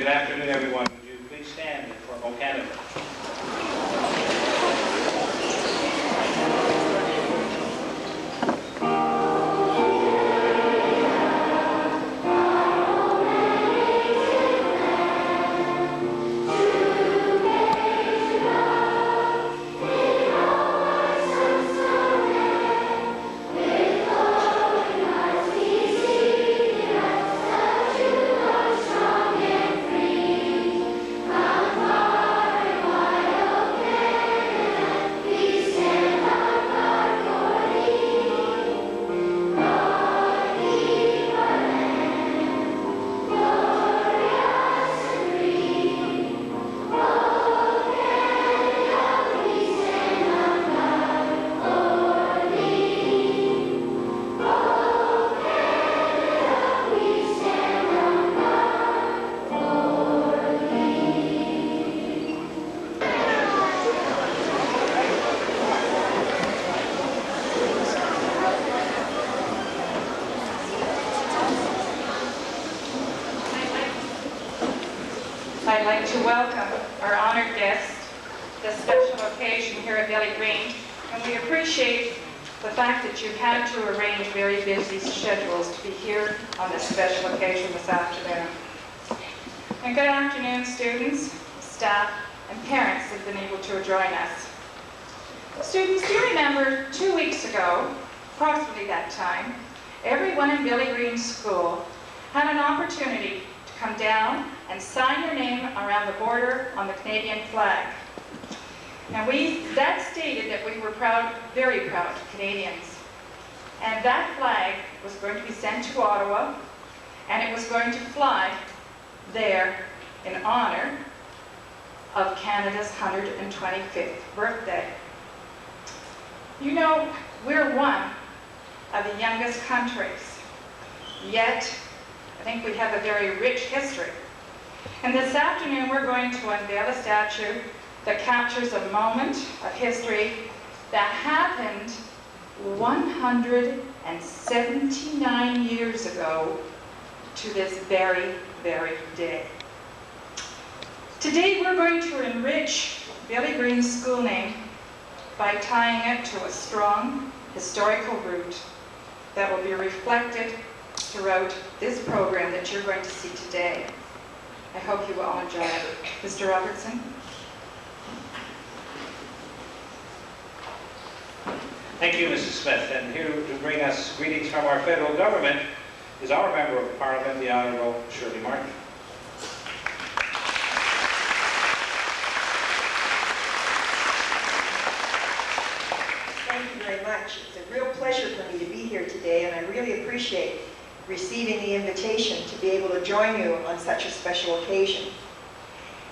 good afternoon, everyone. Would you please stand for O Canada? I'd like to welcome our honored guest, this special occasion here at Billy Green, and we appreciate the fact that you've had to arrange very busy schedules to be here on this special occasion this afternoon. And good afternoon, students, staff, and parents that have been able to join us. Students, do you remember 2 weeks ago, approximately that time, everyone in Billy Green School had an opportunity to come down and sign your name around the border on the Canadian flag. And that stated that we were proud, very proud Canadians. And that flag was going to be sent to Ottawa, and it was going to fly there in honor of Canada's 125th birthday. You know, we're one of the youngest countries, yet I think we have a very rich history. And this afternoon we're going to unveil a statue that captures a moment of history that happened 179 years ago to this very, very day. Today we're going to enrich Billy Green's school name by tying it to a strong historical root that will be reflected throughout this program that you're going to see today. I hope you will all enjoy it. Mr. Robertson. Thank you, Mrs. Smith. And here to bring us greetings from our federal government is our Member of Parliament, the Honourable Shirley Martin. Thank you very much. It's a real pleasure for me to be here today, and I really appreciate receiving the invitation to be able to join you on such a special occasion.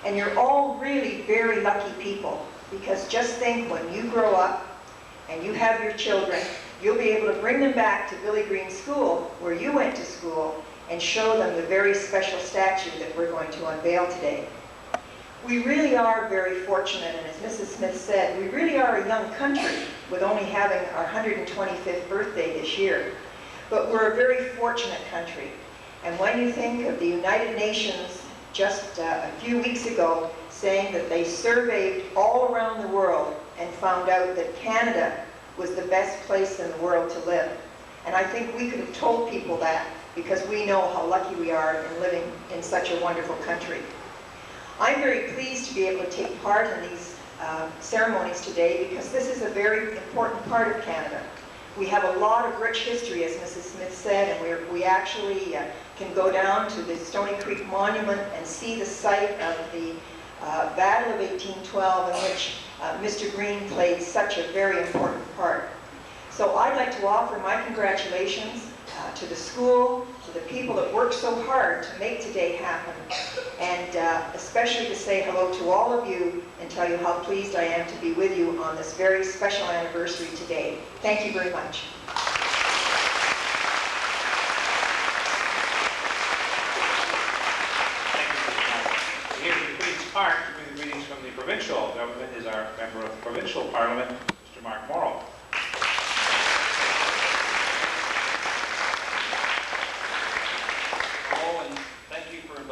And you're all really very lucky people, because just think, when you grow up and you have your children, you'll be able to bring them back to Billy Green School, where you went to school, and show them the very special statue that we're going to unveil today. We really are very fortunate, and as Mrs. Smith said, we really are a young country with only having our 125th birthday this year. But we're a very fortunate country. And when you think of the United Nations just a few weeks ago saying that they surveyed all around the world and found out that Canada was the best place in the world to live. And I think we could have told people that, because we know how lucky we are in living in such a wonderful country. I'm very pleased to be able to take part in these ceremonies today, because this is a very important part of Canada. We have a lot of rich history, as Mrs. Smith said, and we actually can go down to the Stoney Creek Monument and see the site of the Battle of 1812, in which Mr. Green played such a very important part. So I'd like to offer my congratulations to the school, to the people that worked so hard to make today happen, and especially to say hello to all of you and tell you how pleased I am to be with you on this very special anniversary today. Thank you very much. Thank you, Mrs. Martin. Here in Queen's Park, to bring the greetings from the provincial government is our Member of Provincial Parliament, Mr. Mark Morrow.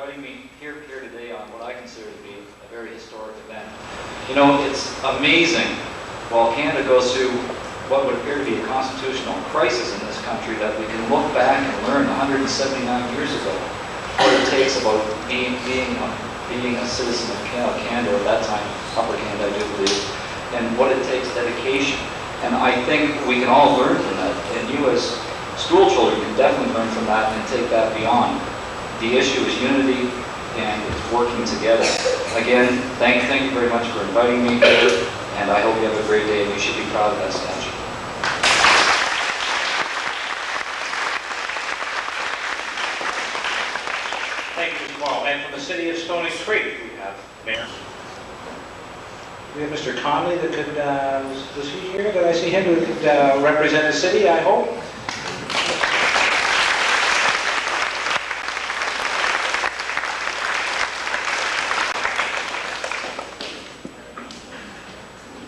inviting me here today on what I consider to be a very historic event. You know, it's amazing, while Canada goes through what would appear to be a constitutional crisis in this country, that we can look back and learn 179 years ago what it takes about being a citizen of Canada, at that time, Upper Canada, I do believe, and what it takes, dedication. And I think we can all learn from that, and you as school children can definitely learn from that and take that beyond. The issue is unity and it's working together. Again, thank you very much for inviting me here, and I hope you have a great day, and you should be proud of that statue. Thank you, Mr. Morrow. And from the city of Stoney Creek, we have Mayor. We have Mr. Conley that could, was he here? Did I see him? Who could represent the city, I hope?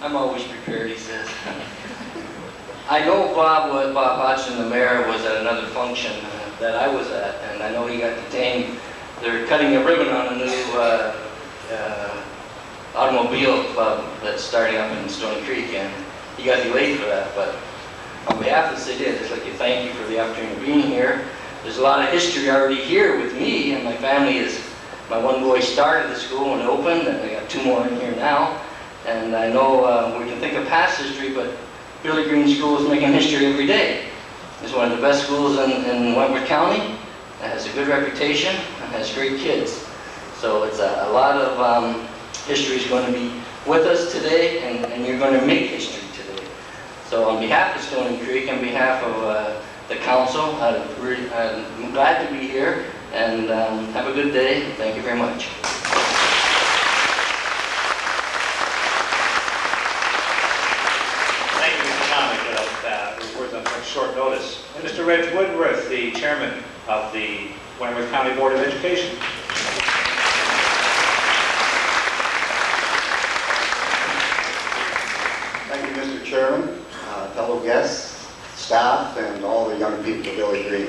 I'm always prepared, he says. I know Bob Hodgson, the mayor, was at another function that I was at, and I know he got detained. They're cutting a ribbon on a new automobile club that's starting up in Stoney Creek, and he got delayed for that. But on behalf of the city, I'd just like to thank you for the opportunity of being here. There's a lot of history already here with me, and my family is, my one boy started the school when it opened, and I got two more in here now. And I know we can think of past history, but Billy Green School is making history every day. It's one of the best schools in Wentworth County. It has a good reputation and has great kids. So it's a lot of history is going to be with us today, and you're going to make history today. So on behalf of Stoney Creek, on behalf of the council, I'm glad to be here, and have a good day. Thank you very much. Short notice. And Mr. Reg Woodworth, the chairman of the Wentworth County Board of Education. Thank you, Mr. Chairman, fellow guests, staff, and all the young people of Billy Green.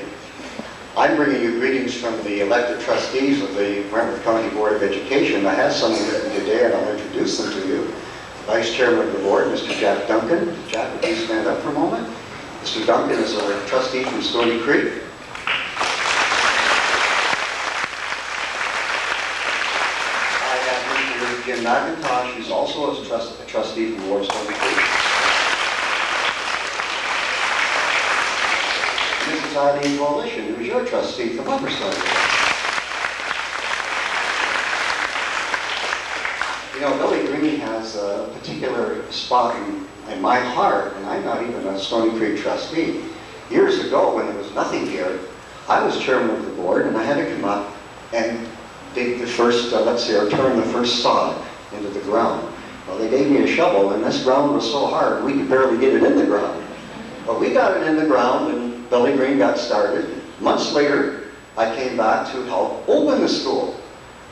I'm bringing you greetings from the elected trustees of the Wentworth County Board of Education. I have someone with me today, and I'll introduce them to you. Vice Chairman of the Board, Mr. Jack Duncan. Jack, would you stand up for a moment? Mr. Duncan is a trustee from Stoney Creek. I have Mr. Jim McIntosh, who's also a trustee from Ward Stoney Creek. Mrs. Eileen Coalition, who's your trustee from Upper Stoney Creek. You know, Billy Green has a particular spot in my heart, and I'm not even a Stoney Creek trustee. Years ago, when there was nothing here, I was chairman of the board, and I had to come up and dig the first, let's say, or turn the first sod into the ground. Well, they gave me a shovel, and this ground was so hard, we could barely get it in the ground. But we got it in the ground, and Billy Green got started. Months later, I came back to help open the school.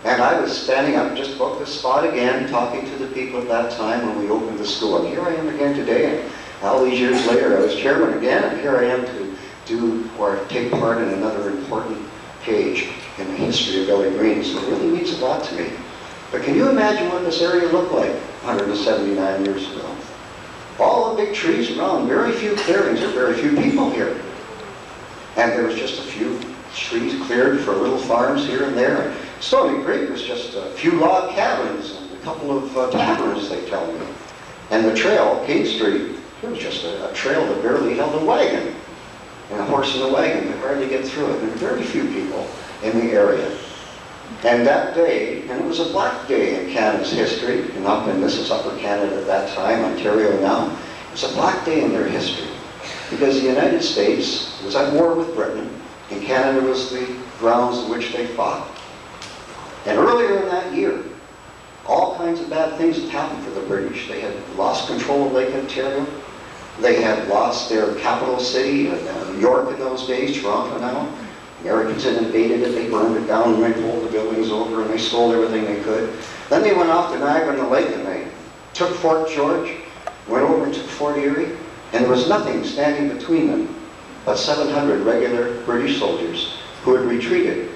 And I was standing up just about this spot again, talking to the people at that time when we opened the school. And here I am again today, and all these years later, I was chairman again, and here I am to do or take part in another important page in the history of Billy Green. So it really means a lot to me. But can you imagine what this area looked like 179 years ago? All the big trees around, very few clearings, there were very few people here. And there was just a few trees cleared for little farms here and there. Stoney Creek was just a few log cabins and a couple of taverns, they tell me. And the trail, King Street, it was just a trail that barely held a wagon. And a horse in a wagon could hardly get through it. There were very few people in the area. And that day, and it was a black day in Canada's history, and this is Upper Canada at that time, Ontario now, it was a black day in their history. Because the United States was at war with Britain, and Canada was the grounds in which they fought. And earlier in that year, all kinds of bad things had happened for the British. They had lost control of Lake Ontario. They had lost their capital city, New York in those days, Toronto now. Americans had invaded it, they burned it down, and they pulled the buildings over, and they stole everything they could. Then they went off to Niagara-on-the-Lake, and they took Fort George, went over and took Fort Erie, and there was nothing standing between them but 700 regular British soldiers who had retreated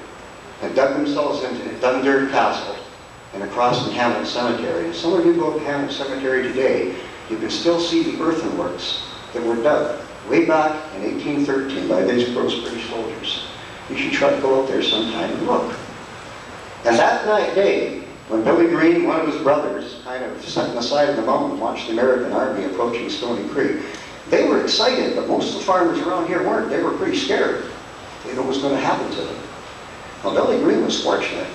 and dug themselves into Dundurn Castle and across from Hamlet Cemetery. And somewhere you go to Hamlet Cemetery today, you can still see the earthworks that were dug way back in 1813 by those British soldiers. You should try to go out there sometime and look. And that day, when Billy Green, one of his brothers, kind of sat on the side of the mountain and watched the American army approaching Stoney Creek, they were excited, but most of the farmers around here weren't. They were pretty scared. They knew what was going to happen to them. Well, Billy Green was fortunate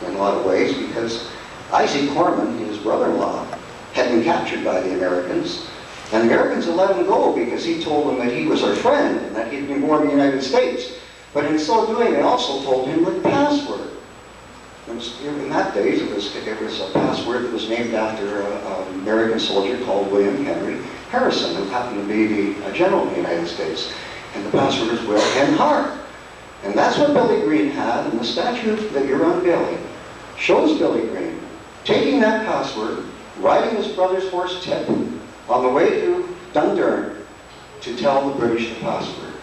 in a lot of ways because Isaac Corman, his brother-in-law, had been captured by the Americans, and the Americans had let him go because he told them that he was our friend and that he'd been born in the United States. But in so doing, they also told him the password. In that days, it was a password that was named after an American soldier called William Henry Harrison, who happened to be a general in the United States. And the password is Will Hen Har. And that's what Billy Green had, and the statue that you're unveiling shows Billy Green taking that password, riding his brother's horse Ted on the way to Dundurn to tell the British the password.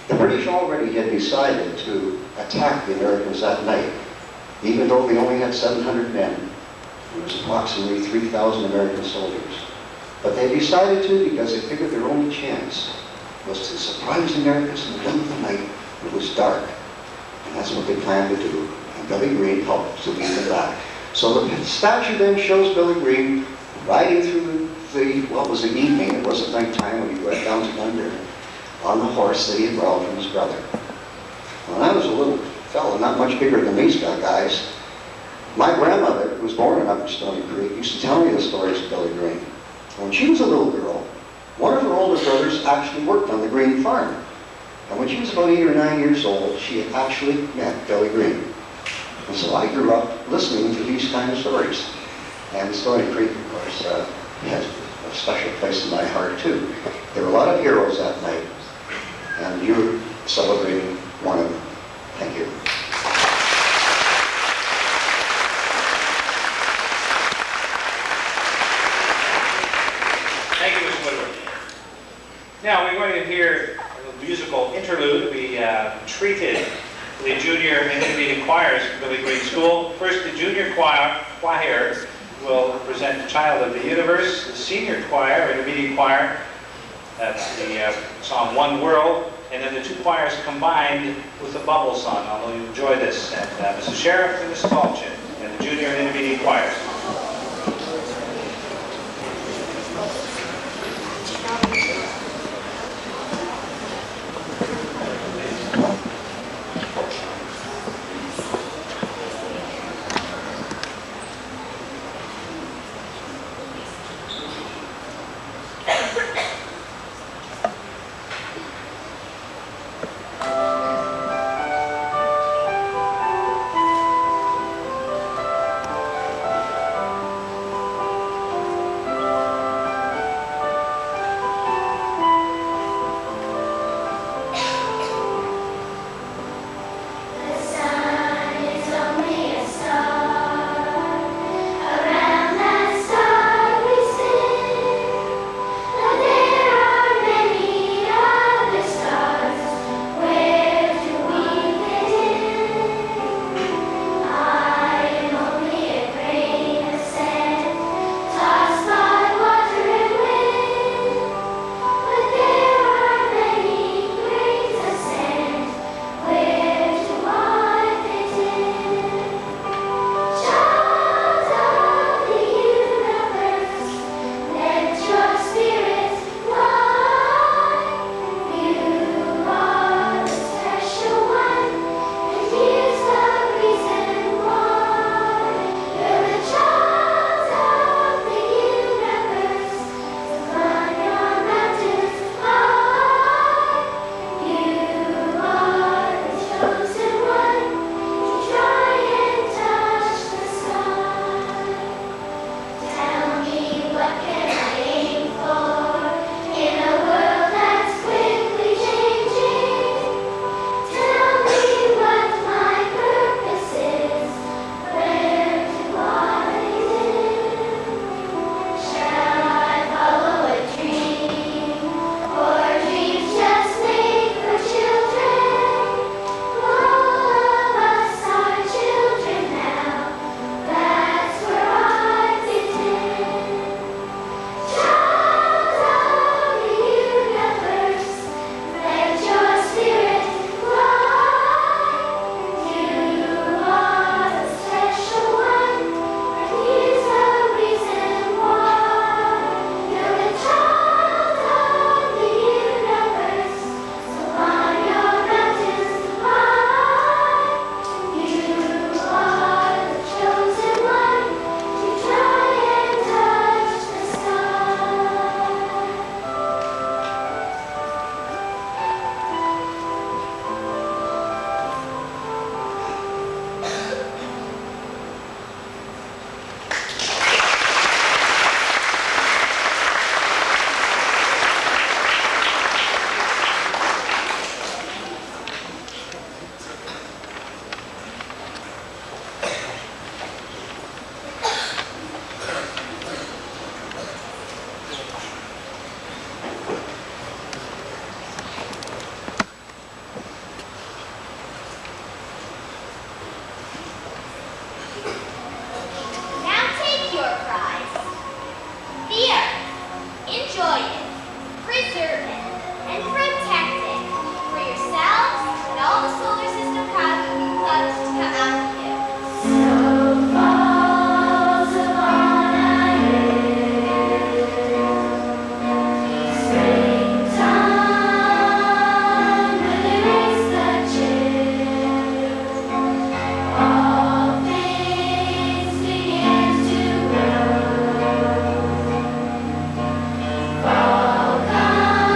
The British already had decided to attack the Americans that night, even though they only had 700 men. There was approximately 3,000 American soldiers. But they decided to because they figured their only chance was to surprise the Americans in the middle of the night. It was dark, and that's what they planned to do. And Billy Green helped to lead them back. So the statue then shows Billy Green riding through what was the evening, it wasn't nighttime when he went down to Dundurn, on the horse that he had borrowed from his brother. When I was a little fellow, not much bigger than these guys, my grandmother, who was born up in Stoney Creek, used to tell me the stories of Billy Green. When she was a little girl, one of her older brothers actually worked on the Green farm. And when she was about 8 or 9 years old, she had actually met Billy Green. And so I grew up listening to these kind of stories. And Stoney Creek, of course, has a special place in my heart, too. There were a lot of heroes that night, and you're celebrating one of them. Thank you. Thank you, Mr. Woodward. Now, we're going to hear a musical interlude be treated for the junior and intermediate choirs from Billy Green School. First, the junior choir will present Child of the Universe. The senior choir, intermediate choir, that's the song One World, and then the two choirs combined with the Bubble Song. Although you enjoy this, and Mrs. Sheriff and Mrs. Balchin, and the junior and intermediate choirs. preserve it and protect it for yourselves and all the solar system clouds to come after you. Snow falls upon our heads. Springtime will erase the chill. All things begin to grow. Fall comes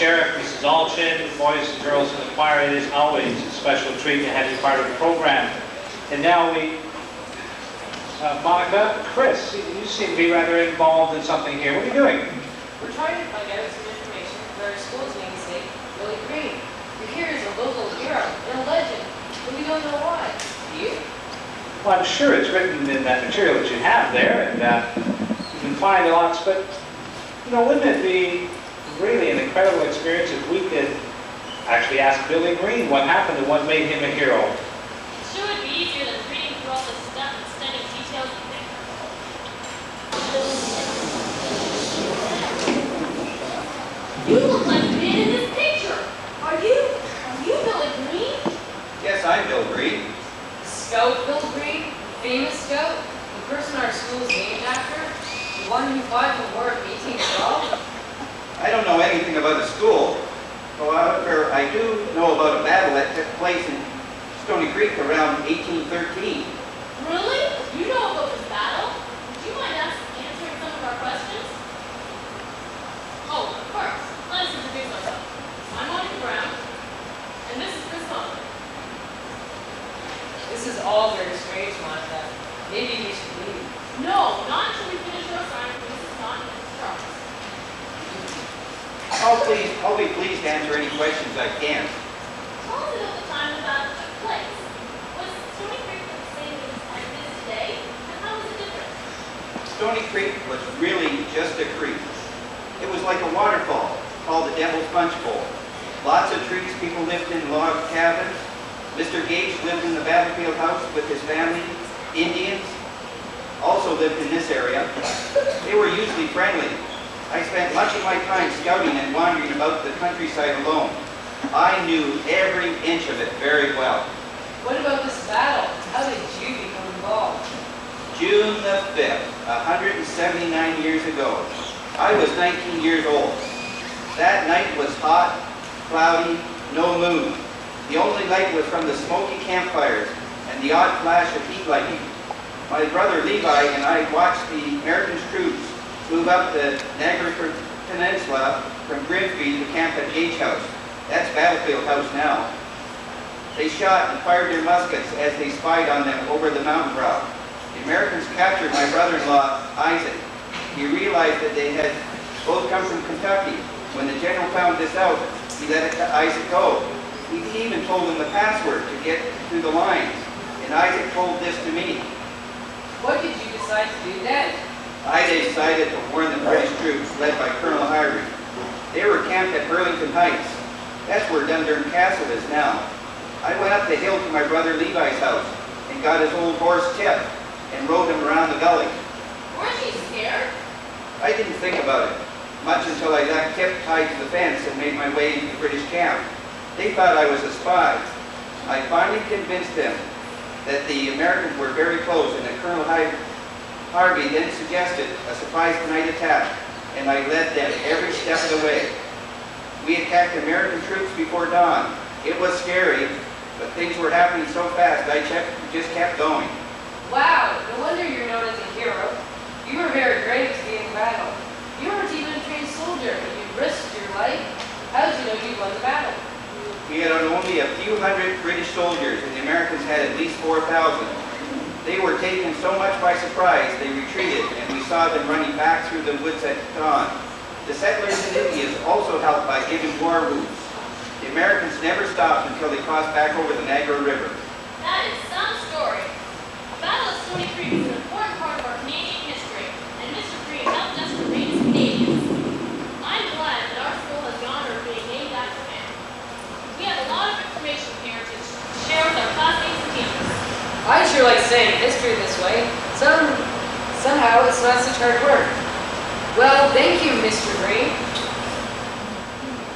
Sheriff, Mrs. Alchin, boys and girls in the choir. It is always a special treat to have you part of the program. And now Monica, Chris, you seem to be rather involved in something here. What are you doing? We're trying to find out some information for our school's namesake, Billy Green, who here is a local hero and a legend, but we don't know why. Do you? Well, I'm sure it's written in that material that you have there, and you can find lots, but, wouldn't it be really an incredible experience if we could actually ask Billy Green what happened and what made him a hero? Sure would be easier than reading through all this stuff and studying details and things. You look like the man in this picture. Are you Billy Green? Yes, I'm Bill Green. Scout Bill Green, famous scout, the person our school is named after, the one who fought in the War of 1812. I don't know anything about the school. However, I do know about a battle that took place in Stoney Creek around 1813. Really? You know about this battle? Would you mind answering some of our questions? Oh, of course. Let us introduce ourselves. I'm Monica Brown, and this is Chris Conley. This is all very strange, Monica. Maybe we should leave. No, not until we finish our assignment for Mrs. Scott and Mrs. Charles. I'll be pleased to answer any questions I can. Tell us about the time the battle took place. Was Stoney Creek the same as it is today? And how was it different? Stoney Creek was really just a creek. It was like a waterfall called the Devil's Punch Bowl. Lots of trees, people lived in log cabins. Mr. Gage lived in the battlefield house with his family. Indians also lived in this area. They were usually friendly. I spent much of my time scouting and wandering about the countryside alone. I knew every inch of it very well. What about this battle? How did you become involved? June the 5th, 179 years ago. I was 19 years old. That night was hot, cloudy, no moon. The only light was from the smoky campfires and the odd flash of heat lightning. My brother Levi and I watched the American troops move up the Niagara Peninsula from Grimsby to camp at Gage House. That's Battlefield House now. They shot and fired their muskets as they spied on them over the mountain brow. The Americans captured my brother-in-law, Isaac. He realized that they had both come from Kentucky. When the general found this out, he let Isaac go. He even told him the password to get through the lines, and Isaac told this to me. What did you decide to do then? I decided to warn the British troops led by Colonel Hyrie. They were camped at Burlington Heights. That's where Dundurn Castle is now. I went up the hill to my brother Levi's house and got his old horse Tip and rode him around the gully. Weren't you scared? I didn't think about it much until I got Tip tied to the fence and made my way into the British camp. They thought I was a spy. I finally convinced them that the Americans were very close and that Colonel Harvey then suggested a surprise night attack, and I led them every step of the way. We attacked American troops before dawn. It was scary, but things were happening so fast I just kept going. Wow, no wonder you're known as a hero. You were very brave to be in battle. You weren't even a trained soldier, but you risked your life. How did you know you won the battle? We had only a few hundred British soldiers, and the Americans had at least 4,000. They were taken so much by surprise, they retreated, and we saw them running back through the woods at dawn. The settlers and Indians also helped by giving war whoops. The Americans never stopped until they crossed back over the Niagara River. That is some story. The Battle of Stoney Creek is an important part of our Canadian history, and Mr. Green helped us to raise Canadians. I'm glad that our school has the honor of being named after him. We have a lot of information here to share with our classmates and teachers. I sure like saying history this way. Somehow it's not such hard work. Well, thank you, Mr. Green.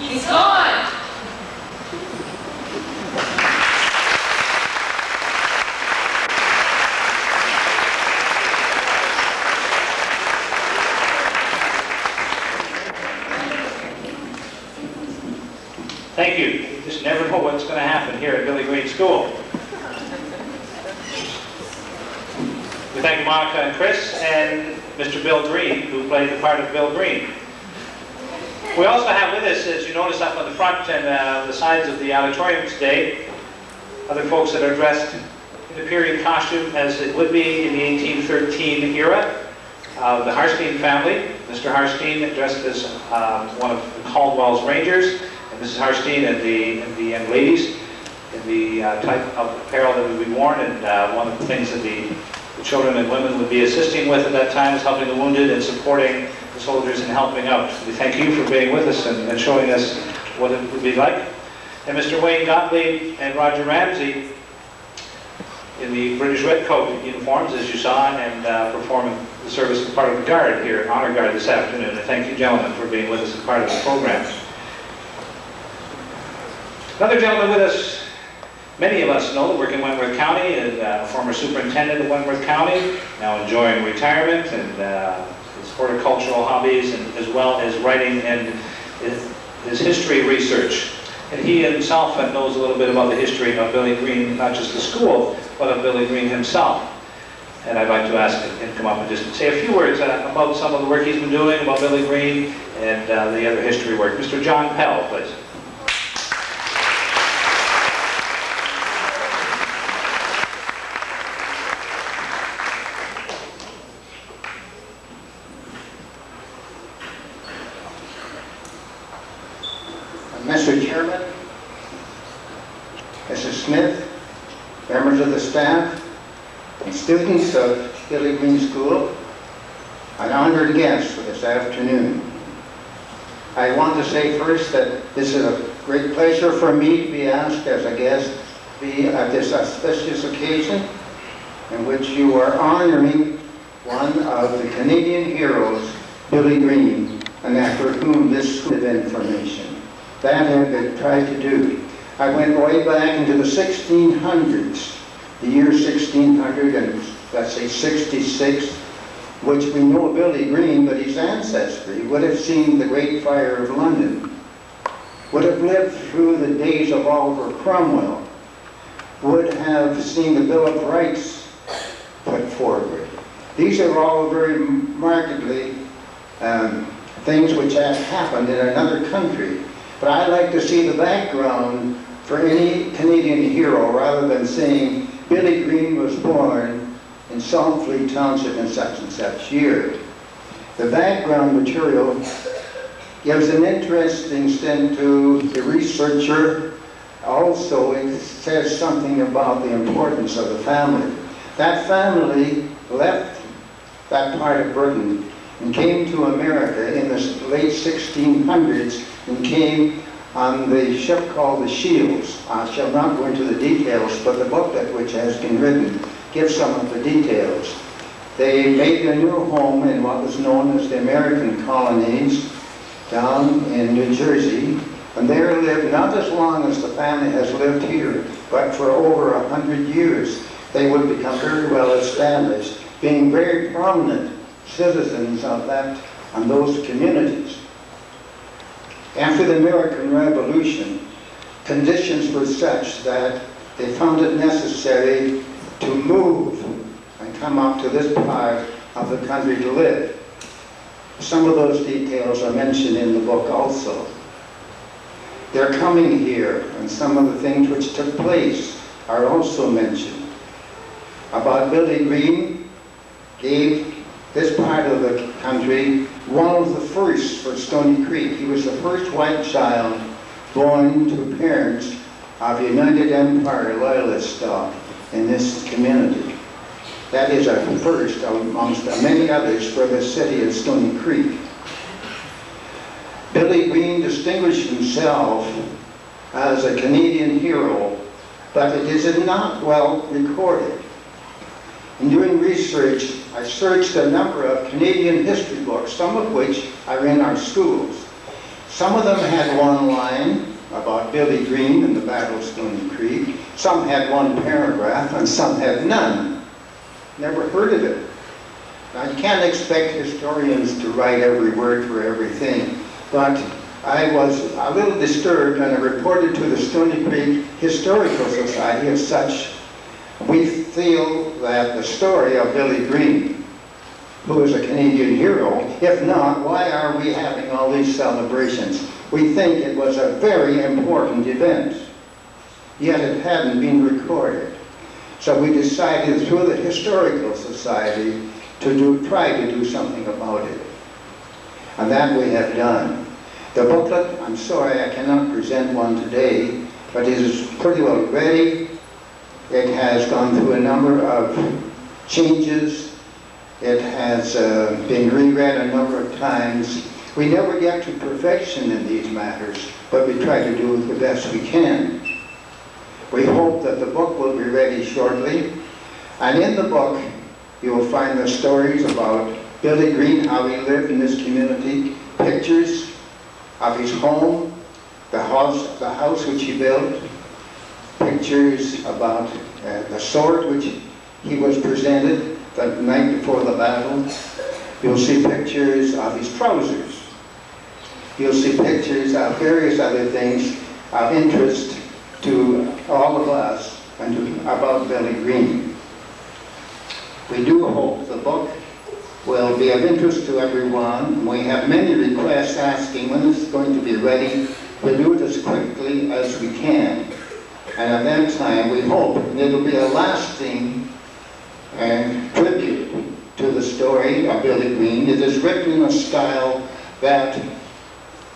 He's gone! Thank you. You just never know what's going to happen here at Billy Green School. We thank Monica and Chris and Mr. Bill Green, who played the part of Bill Green. We also have with us, as you notice up on the front and the sides of the auditorium today, other folks that are dressed in the period costume as it would be in the 1813 era. The Harstein family, Mr. Harstein dressed as one of Caldwell's Rangers, and Mrs. Harstein and the young ladies in the type of apparel that would be worn, and one of the things that the children and women would be assisting with at that time is helping the wounded and supporting the soldiers and helping out. We thank you for being with us and showing us what it would be like. And Mr. Wayne Gottlieb and Roger Ramsey in the British Redcoat uniforms, as you saw, and performing the service as part of the Guard here, Honor Guard this afternoon. And thank you, gentlemen, for being with us as part of the program. Another gentleman with us, many of us know, working in Wentworth County, and former superintendent of Wentworth County, now enjoying retirement and his horticultural hobbies, and as well as writing and his history research. And he himself knows a little bit about the history of Billy Green, not just the school, but of Billy Green himself. And I'd like to ask him to come up and just say a few words about some of the work he's been doing, about Billy Green, and the other history work. Mr. John Pell, please. Mr. Chairman, Mrs. Smith, members of the staff, and students of Billy Green School, an honored guest for this afternoon. I want to say first that this is a great pleasure for me to be asked as a guest to be at this auspicious occasion in which you are honoring one of the Canadian heroes, Billy Green, and after whom this school of information. That I've been trying to do. I went way back into the 1600s, the year 1600, and let's say 66, which we know Billy Green, but his ancestry would have seen the Great Fire of London, would have lived through the days of Oliver Cromwell, would have seen the Bill of Rights put forward. These are all very markedly things which have happened in another country. But I like to see the background for any Canadian hero rather than saying Billy Green was born in Saltfleet Township in such and such year. The background material gives an interesting stint to the researcher. Also, it says something about the importance of the family. That family left that part of Britain and came to America in the late 1600s and came on the ship called the Shields. I shall not go into the details, but the booklet which has been written gives some of the details. They made their new home in what was known as the American colonies down in New Jersey, and there lived not as long as the family has lived here, but for over 100 years. They would become very well established, being very prominent citizens of that and those communities. After the American Revolution, conditions were such that they found it necessary to move and come up to this part of the country to live. Some of those details are mentioned in the book also. Their coming here and some of the things which took place are also mentioned. About Billy Green gave this part of the country one of the first for Stoney Creek. He was the first white child born to parents of United Empire Loyalist stock in this community. That is a first amongst many others for the city of Stoney Creek. Billy Green distinguished himself as a Canadian hero, but it is not well recorded. In doing research, I searched a number of Canadian history books, some of which are in our schools. Some of them had one line about Billy Green and the Battle of Stoney Creek. Some had one paragraph, and some had none. Never heard of it. Now, you can't expect historians to write every word for everything, but I was a little disturbed when I reported to the Stoney Creek Historical Society as such. We feel that the story of Billy Green who is a Canadian hero? If not, why are we having all these celebrations? We think it was a very important event, yet it hadn't been recorded. So we decided through the Historical Society to try to do something about it. And that we have done. The booklet, I'm sorry I cannot present one today, but it is pretty well ready. It has gone through a number of changes. It has been reread a number of times. We never get to perfection in these matters, but we try to do the best we can. We hope that the book will be ready shortly. And in the book, you will find the stories about Billy Green, how he lived in this community, pictures of his home, the house which he built, pictures about the sword which he was presented the night before the battle. You'll see pictures of his trousers. You'll see pictures of various other things of interest to all of us and about Billy Green. We do hope the book will be of interest to everyone. We have many requests asking when it's going to be ready. We'll do it as quickly as we can. And at that time, we hope it'll be a lasting tribute to the story of Billy Green. It is written in a style that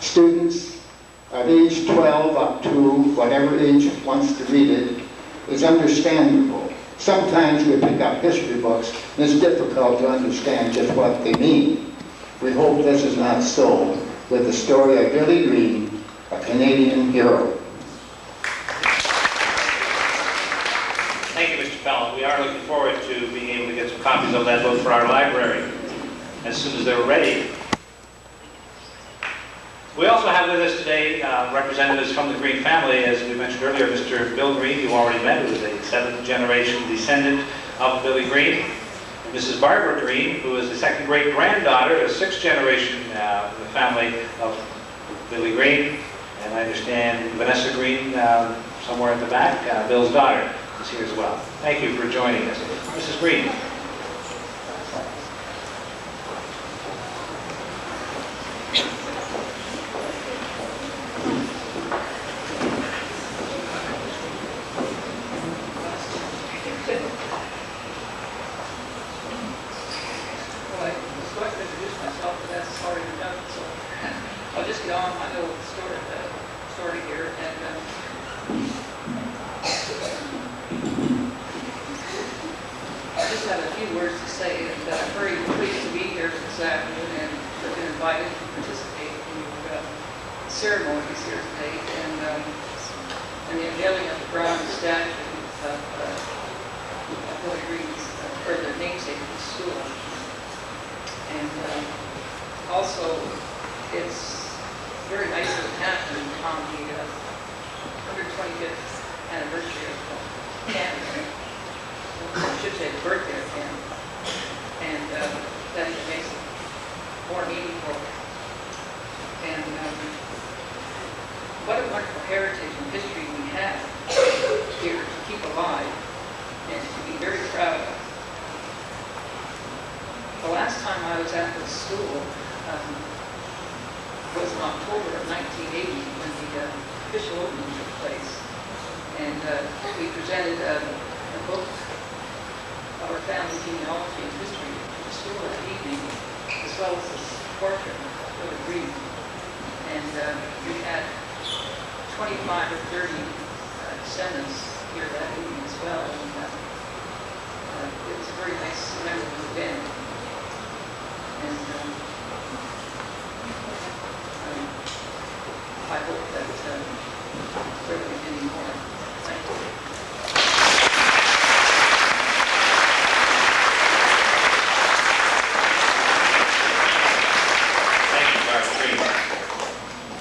students at age 12 up to whatever age wants to read it is understandable. Sometimes we pick up history books and it's difficult to understand just what they mean. We hope this is not so with the story of Billy Green, a Canadian hero. Thank you, Mr. Fallon. We are looking forward to being able to get some copies of that book for our library as soon as they're ready. We also have with us today representatives from the Green family. As we mentioned earlier, Mr. Bill Green, you already met, who is a seventh-generation descendant of Billy Green. And Mrs. Barbara Green, who is the second great-granddaughter, a sixth-generation in the family of Billy Green. And I understand Vanessa Green, somewhere at the back, Bill's daughter, is here as well. Thank you for joining us. Mrs. Green.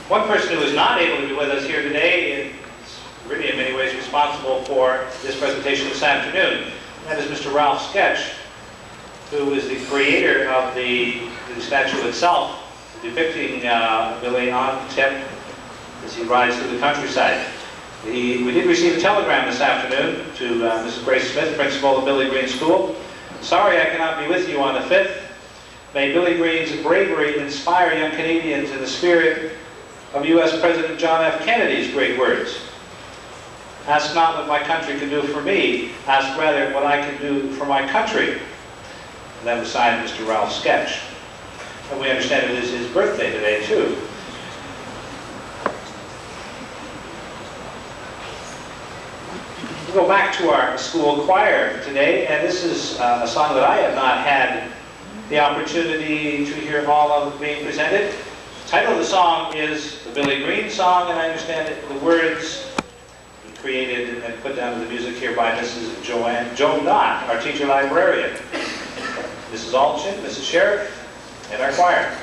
One person who is not able to be with us here today is really in many ways responsible for this presentation this afternoon. That is Mr. Ralph Sketch, who is the creator of the statue itself, depicting Billy on tip as he rides through the countryside. We did receive a telegram this afternoon to Mrs. Grace Smith, principal of Billy Green School. Sorry I cannot be with you on the 5th. May Billy Green's bravery inspire young Canadians in the spirit of U.S. President John F. Kennedy's great words. Ask not what my country can do for me, ask rather what I can do for my country. And that was signed Mr. Ralph Sketch. And we understand it is his birthday today, too. We'll go back to our school choir today, and this is a song that I have not had the opportunity to hear all of being presented. The title of the song is the Billy Green Song, and I understand that the words were created and put down to the music here by Mrs. Joan Knott, our teacher librarian, Mrs. Alchin, Mrs. Sheriff, and our choir.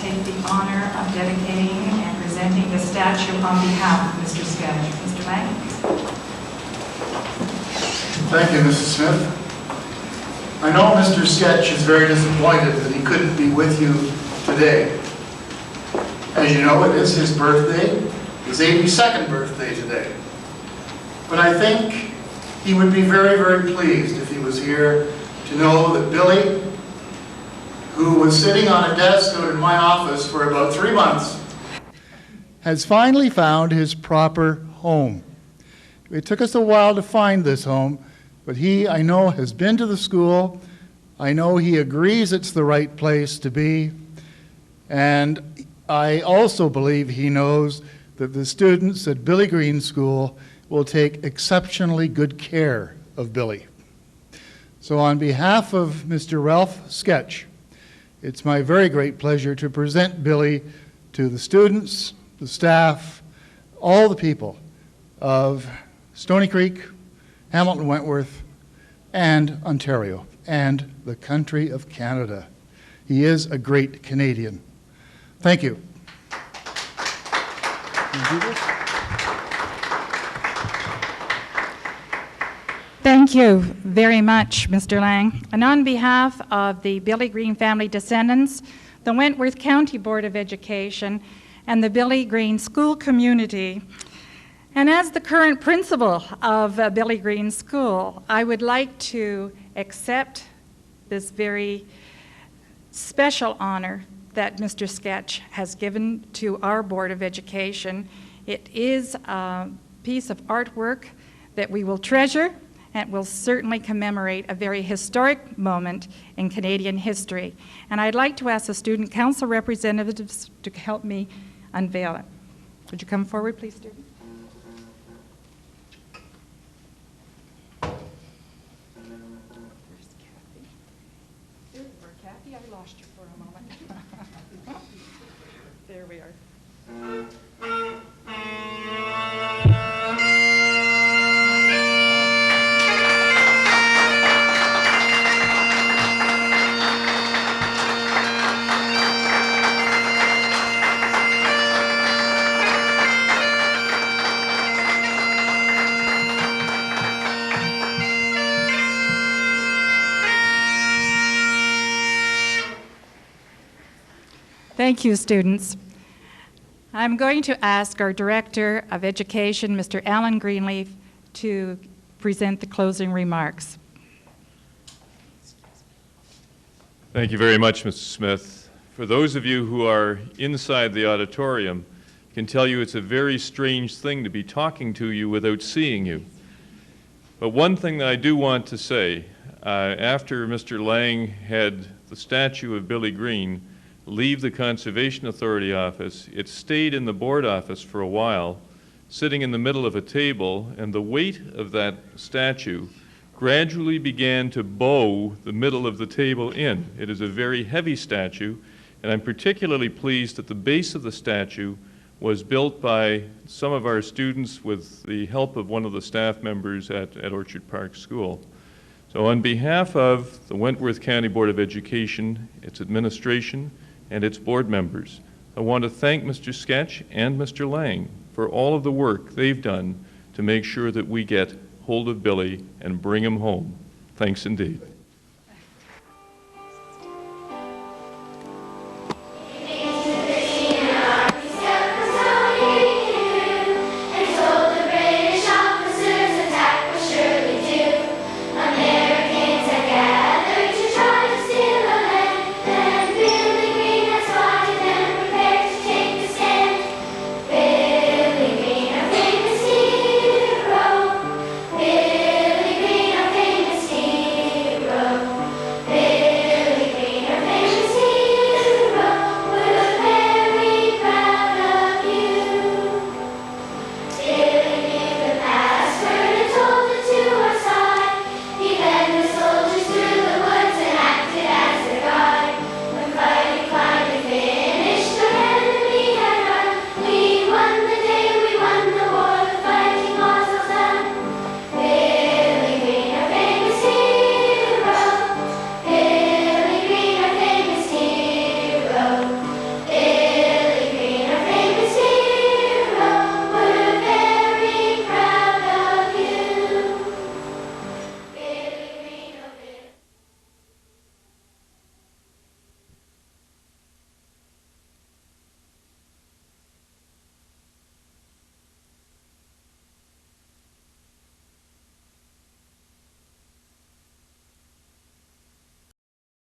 take the honor of dedicating and presenting the statue on behalf of Mr. Sketch. Mr. Lang. Thank you, Mrs. Smith. I know Mr. Sketch is very disappointed that he couldn't be with you today. As you know, it is his birthday, his 82nd birthday today. But I think he would be very, very pleased if he was here to know that Billy, who was sitting on a desk out in my office for about 3 months, has finally found his proper home. It took us a while to find this home, but he, I know, has been to the school. I know he agrees it's the right place to be. And I also believe he knows that the students at Billy Green School will take exceptionally good care of Billy. So on behalf of Mr. Ralph Sketch, it's my very great pleasure to present Billy to the students, the staff, all the people of Stoney Creek, Hamilton Wentworth, and Ontario, and the country of Canada. He is a great Canadian. Thank you. Thank you very much, Mr. Lang. And on behalf of the Billy Green family descendants, the Wentworth County Board of Education, and the Billy Green school community, and as the current principal of Billy Green School, I would like to accept this very special honor that Mr. Sketch has given to our Board of Education. It is a piece of artwork that we will treasure and will certainly commemorate a very historic moment in Canadian history. And I'd like to ask the Student Council representatives to help me unveil it. Would you come forward, please, student? Where's Kathy? There you are, Kathy. I lost you for a moment. There we are. Thank you, students. I'm going to ask our Director of Education, Mr. Alan Greenleaf, to present the closing remarks. Thank you very much, Mr. Smith. For those of you who are inside the auditorium, I can tell you it's a very strange thing to be talking to you without seeing you. But one thing that I do want to say, after Mr. Lang had the statue of Billy Green leave the Conservation Authority office, it stayed in the board office for a while, sitting in the middle of a table, and the weight of that statue gradually began to bow the middle of the table in. It is a very heavy statue, and I'm particularly pleased that the base of the statue was built by some of our students with the help of one of the staff members at Orchard Park School. So on behalf of the Wentworth County Board of Education, its administration, and its board members, I want to thank Mr. Sketch and Mr. Lang for all of the work they've done to make sure that we get hold of Billy and bring him home. Thanks indeed.